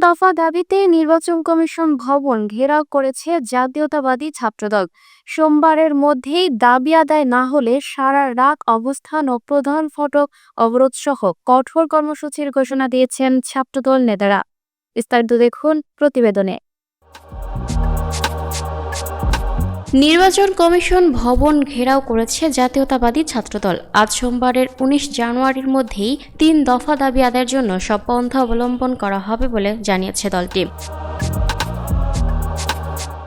দফা দাবিতে নির্বাচন কমিশন ভবন ঘেরাও করেছে জাতীয়তাবাদী ছাত্রদল। সোমবারের মধ্যেই দাবি আদায় না হলে সারা রাত অবস্থান ও প্রধান ফটক অবরোধ সহ কঠোর কর্মসূচির ঘোষণা দিয়েছেন ছাত্রদল নেতারা। বিস্তারিত দেখুন প্রতিবেদনে। নির্বাচন কমিশন ভবন ঘেরাও করেছে জাতীয়তাবাদী ছাত্রদল। আজ সোমবারের ১৯ জানুয়ারির মধ্যেই ৩ দফা দাবি আদায়ের জন্য সব পন্থা অবলম্বন করা হবে বলে জানিয়েছে দলটি।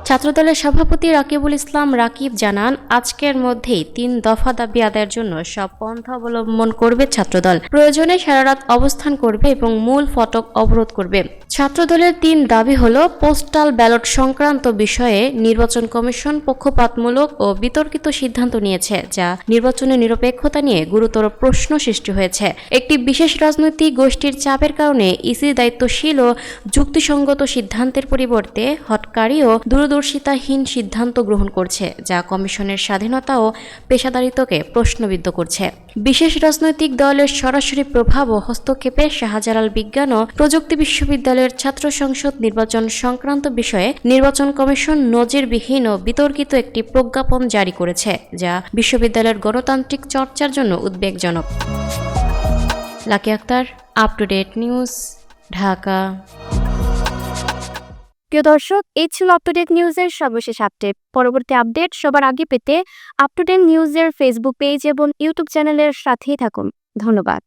ছাত্রদলের সভাপতি রাকিবুল ইসলাম রাকিব জানান, আজকের মধ্যেই ৩ দফা দাবি আদায়ের জন্য সব পন্থা অবলম্বন করবে ছাত্রদল। প্রয়োজনে সারারাত অবস্থান করবে এবং মূল ফটক অবরোধ করবে। ছাত্রদলের ৩ দাবি হল, পোস্টাল ব্যালট সংক্রান্ত বিষয়ে নির্বাচন কমিশন পক্ষপাতমূলক ও বিতর্কিত সিদ্ধান্ত নিয়েছে, যা নির্বাচনের নিরপেক্ষতা নিয়ে গুরুতর প্রশ্ন সৃষ্টি হয়েছে। একটি বিশেষ রাজনৈতিক গোষ্ঠীর চাপের কারণে ইসি দায়িত্বশীল ও যুক্তিসঙ্গত সিদ্ধান্তের পরিবর্তে হঠকারী ও দূরদর্শিতাহীন সিদ্ধান্ত গ্রহণ করছে, যা কমিশনের স্বাধীনতা ও পেশাদারিত্বকে প্রশ্নবিদ্ধ করছে। বিশেষ রাজনৈতিক দলের সরাসরি প্রভাব ও হস্তক্ষেপে শাহজালাল বিজ্ঞান ও প্রযুক্তি বিশ্ববিদ্যালয়ের ছাত্র সংসদ নির্বাচন সংক্রান্ত বিষয়ে নির্বাচন কমিশন নজিরবিহীন ও বিতর্কিত একটি প্রজ্ঞাপন জারি করেছে, যা বিশ্ববিদ্যালয়ের গণতান্ত্রিক চর্চার জন্য উদ্বেগজনক। Lucky Akter, up to date news, Dhaka. প্রিয় দর্শক, এই ছিল আপ টু ডেট নিউজের সর্বশেষ আপডেট। পরবর্তী আপডেট সবার আগে পেতে আপ টু ডেট নিউজের ফেসবুক পেজ এবং ইউটিউব চ্যানেলের সাথেই থাকুন। ধন্যবাদ।